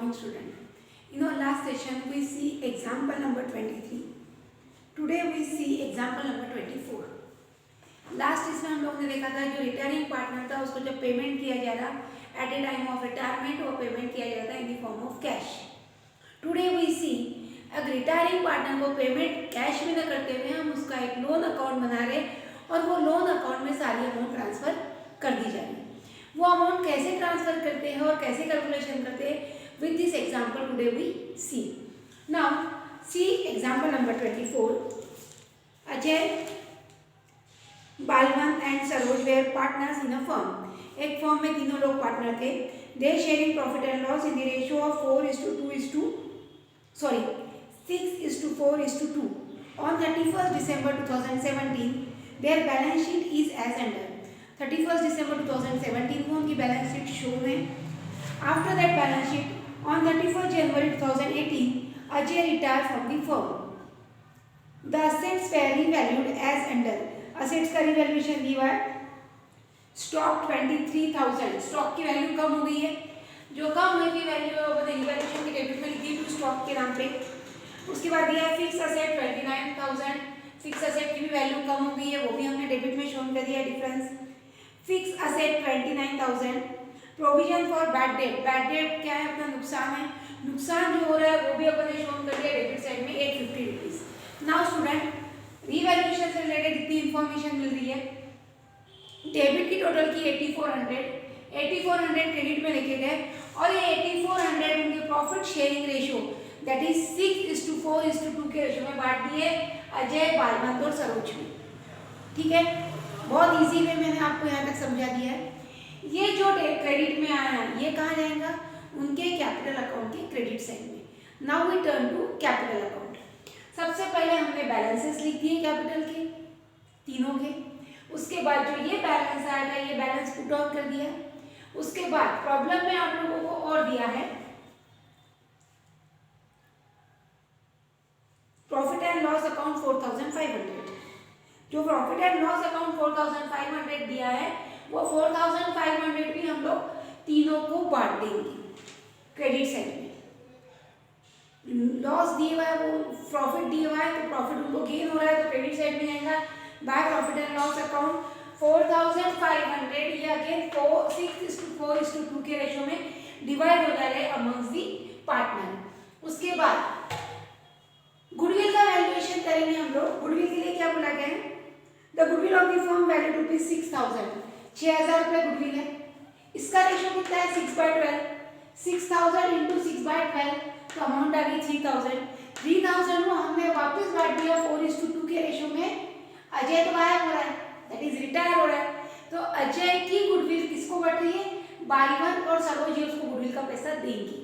morning student. In our last session we see example number 23. Today we see example number 24. Last इसमें हम लोग ने देखा था जो रिटायरिंग पार्टनर था उसको जब पेमेंट किया जा रहा at a time of retirement वो पेमेंट किया जाता है in the form of cash. Today we see अगर रिटायरिंग पार्टनर को पेमेंट कैश में न करते हुए हम उसका एक लोन अकाउंट बना रहे और वो लोन अकाउंट में सारी अमाउंट ट्रांसफर कर दी जा रही है. वो अमाउंट कैसे ट्रांसफर करते हैं और कैसे कैलकुलेशन करते हैं with this example today we see. Now see example number 24. Ajay, Balwant and Saroj were partners in a firm. एक फर्म में तीनों लोग पार्टनर थे. They sharing profit and loss in the ratio of 6:4:2. On 31st December 2017, their balance sheet is as under. 31st December 2017 को उनकी balance sheet show है. After that balance sheet, on 31st January 2018, Ajay retired from the firm. The assets were revalued as under. Assets का revaluation दिया है. Stock 23,000. Stock की value कम हो गई है. जो कम हुई थी वैल्यू है वो रिवैल्यूएशन के डेबिट में लिखी टू स्टॉक के नाम पे. उसके बाद दिया है फिक्स असेट 29,000. फिक्स असेट की भी वैल्यू कम हो गई है वो भी हमने डेबिट में शो कर दिया है difference. Fix asset 29,000. Provision for bad debt. Bad debt क्या है? अपना नुकसान है. नुकसान जो हो रहा है वो भी अपन ने शो कर दिया डेबिट साइड में 850 रुपीज. नाउ स्टूडेंट, रिवैल्यूएशन से रिलेटेड इतनी इंफॉर्मेशन मिल रही है. डेबिट की टोटल की 8400 क्रेडिट में लिखे गए और ये 8400 उनके profit sharing ratio that is 6:4:2 के रेशियो में बांट दिए अजय, बालवंत और सरोज में. ठीक है, बहुत इजी वे मैंने आपको यहाँ तक समझा दिया है. ये जो क्रेडिट में आया है ये कहाँ जाएगा? उनके कैपिटल अकाउंट के क्रेडिट साइड में. Now we turn to capital account. सबसे पहले हमने बैलेंसेस लिख दिए कैपिटल के तीनों के. उसके बाद जो ये बैलेंस आएगा ये बैलेंस पुट ऑन कर दिया. उसके बाद प्रॉब्लम में आप लोगों को और दिया है प्रॉफिट एंड लॉस अकाउंट 4,500. जो प्रॉफिट एंड लॉस अकाउंट 4,500 दिया है वो 4,500 भी हम लोग तीनों को बांट देंगे क्रेडिट साइड में. लॉस दिया हुआ है वो प्रॉफिट दिया हुआ है तो प्रॉफिट उनको गेन हो रहा है तो क्रेडिट साइड में जाएगा by profit and loss account 4,500. ये अगेन 6:4:2 के रेशियो में डिवाइड हो जा रहे हैं अमंग्स दी पार्टनर. उसके बाद गुडविल का वैल्यूएशन करेंगे हम लोग. गुडविल के लिए क्या बोला गया है? The goodwill of the firm value rupees 6,000. 6,000 रुपये गुडविल है. इसका रेशियो कितना है? 6/12. 6,000 इंटू 6/12 तो अमाउंट आ गई 3,000. 3,000 को हमने वापस बांट दिया 4:2 के रेशियो में. अजय तो गायब हो रहा है दैट इज रिटायर हो रहा है तो अजय की गुडविल किसको बढ़ रही है? बालवंत और सरोज ये उसको गुडविल का पैसा देंगी.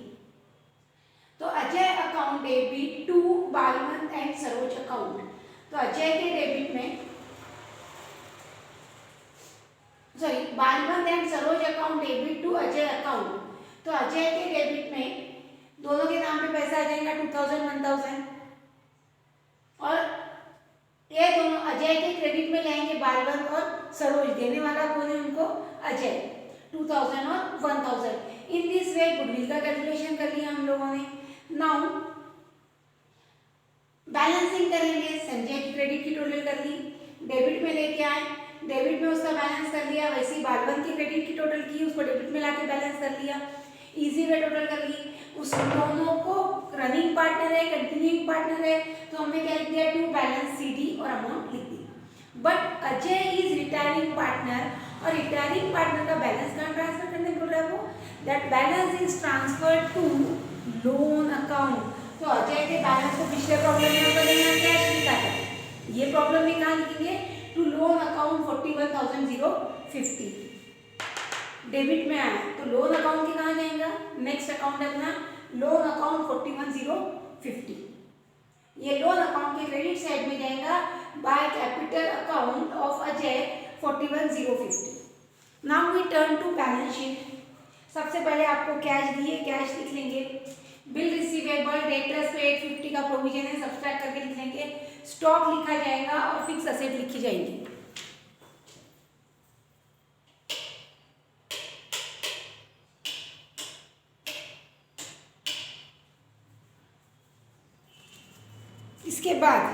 तो Ajay account debit to Balwant and Saroj account. तो अजय के डेबिट में Balwant and Saroj account debit to Ajay account. तो अजय के डेबिट में दोनों के नाम पे पैसा आ जाएगा 2,000 1,000 और ये दोनों अजय के क्रेडिट में जाएंगे बालवंत और सरोज. देने वाला कौन है उनको? अजय. 2,000 और 1,000. इन दिस वे गुडविल का कैलकुलेशन कर लिया हम लोगों ने. नाउ बैलेंसिंग करेंगे. संजय की क्रेडिट की टोटल कर ली, डेबिट में लेके आए, डेबिट में उसका बैलेंस कर लिया. वैसे ही बालवंत की क्रेडिट की टोटल की उसको डेबिट में लाके बैलेंस कर लिया. इजी वे टोटल कर ली. उस दोनों को रनिंग पार्टनर है कंटिन्यूइंग पार्टनर है तो हमने क्या लिख दिया? टू बैलेंस सीडी और अमाउंट लिख दी. But Ajay is retiring partner और रिटायरिंग पार्टनर का बैलेंस कहाँ ट्रांसफर करने बोल रहा है वो? That balance is transfer to loan account. तो अजय के बैलेंस को पिछले प्रॉब्लम में अपन ने यहाँ कैश लिखा था. ये प्रॉब्लम में कहाँ लिखेंगे? टू लोन अकाउंट 41,050 डेबिट में आया तो लोन अकाउंट के कहाँ जाएगा? नेक्स्ट अकाउंट है अपना लोन अकाउंट 41,050. ये लोन अकाउंट के क्रेडिट साइड में जाएगा by capital account of Ajay 41,050. Now we turn to balance sheet. सबसे पहले आपको कैश दिए, कैश लिख लेंगे. बिल रिसीवेबल डेटर्स पे 850 का प्रोविजन है सब्सट्रैक्ट करके लिख लेंगे. स्टॉक लिखा जाएगा और फिक्स असेट लिखी जाएगी. इसके बाद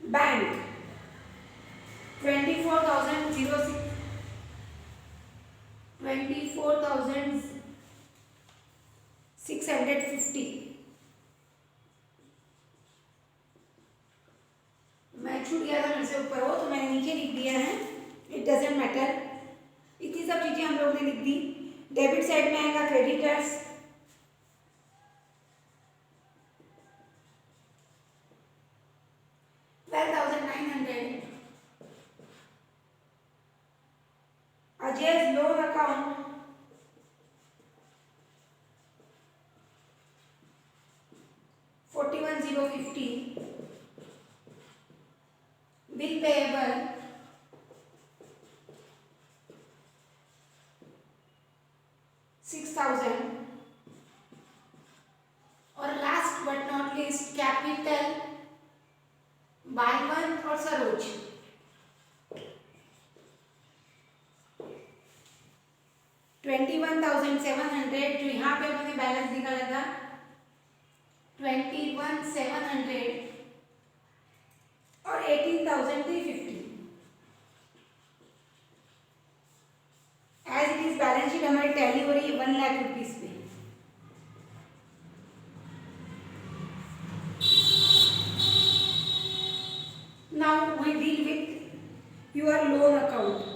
बैंक 24,650। मैं छूट गया था मेरे से ऊपर हो तो मैंने नीचे लिख दिया है, इट डजेंट मैटर। इतनी सब चीजें हम लोग ने लिख दी। डेबिट साइड में आएगा creditors, Ajay's loan account 41,050, bill payable 6,000, और last but not least capital Balwant और सरोज 21,700, जो यहाँ पे मैंने बैलेंस निकाला था 21,700 और 18,350। As it is balance sheet हमारी टैली हो रही है 1 लाख रुपीज पे। Now we deal with your loan account.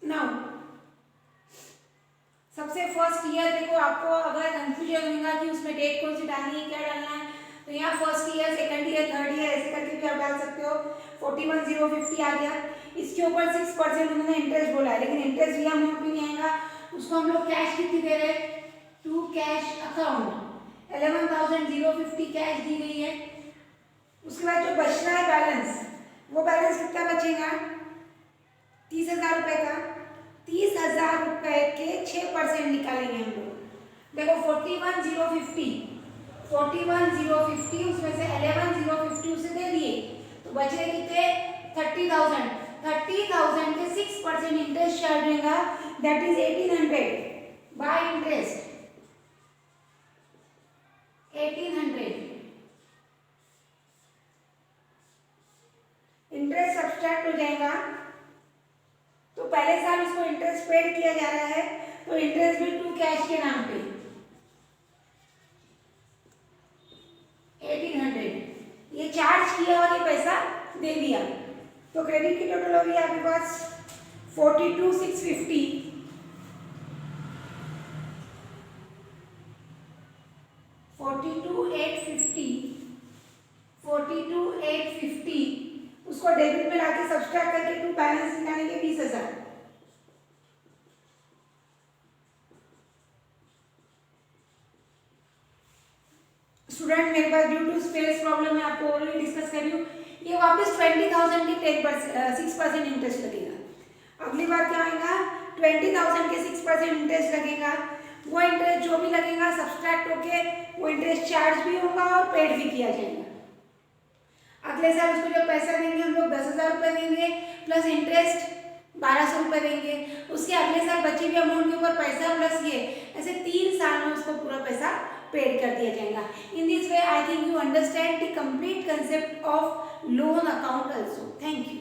Now सबसे फर्स्ट ईयर देखो, आपको अगर कंफ्यूजन होगा कि उसमें डेट कौन सी डालनी है, क्या डालना है, तो यहाँ first year, second year, third year ऐसे करके भी आप डाल सकते हो। 41,050 आ गया। इसके ऊपर 6% उन्होंने इंटरेस्ट बोला है, लेकिन इंटरेस्ट भी अमाउंट भी नहीं आएगा। उसको हम लोग कैश कितनी दे रहे हैं, टू कैश अकाउंट 11,050 कैश दी गई है। उसके बाद जो बच रहा है बैलेंस, वो बैलेंस कितना बचेगा, 30,000 रुपये का। 30,000 रुपये के 6% निकालेंगे हम लोग। देखो 41,050 उसमें से 11,050 उसे दे दिए, तो बच रहे कितने, 30,000। 30,000 के 6% इंटरेस्ट चार्ज रहेगा, that is 1,800 bye interest 1,800। Interest subtract हो जाएगा, तो पहले साल उसको इंटरेस्ट पेड किया जा रहा है, तो इंटरेस्ट भी टू कैश के नाम पे 1,800 ये चार्ज किया और ये पैसा दे दिया। तो क्रेडिट की टोटल होगी आपके पास 42,650, 42,850 उसको डेबिट में लाके सब्सट्रैक्ट करके टू बैलेंस निकालेंगे 20,000। स्टूडेंट मेरे पास ड्यू टू स्पेस प्रॉब्लम है, आपको ऑलरेडी डिस्कस कर रही हूँ, ये वापस 20,000 के 6% इंटरेस्ट लगेगा। अगली बार क्या आएगा, 20,000 के 6% इंटरेस्ट लगेगा। वो इंटरेस्ट जो भी लगेगा सब्सट्रैक्ट होके वो इंटरेस्ट चार्ज भी होगा और पेड भी किया जाएगा। अगले साल उसको जो पैसा देंगे हम लोग 10,000 रुपये देंगे प्लस इंटरेस्ट 1,200 रुपये देंगे। उसके अगले साल बची हुई अमाउंट के ऊपर पैसा प्लस ये, ऐसे 3 साल में उसको पूरा पैसा पेड कर दिया जाएगा। In this way I think you understand the complete concept of loan account also. Thank you.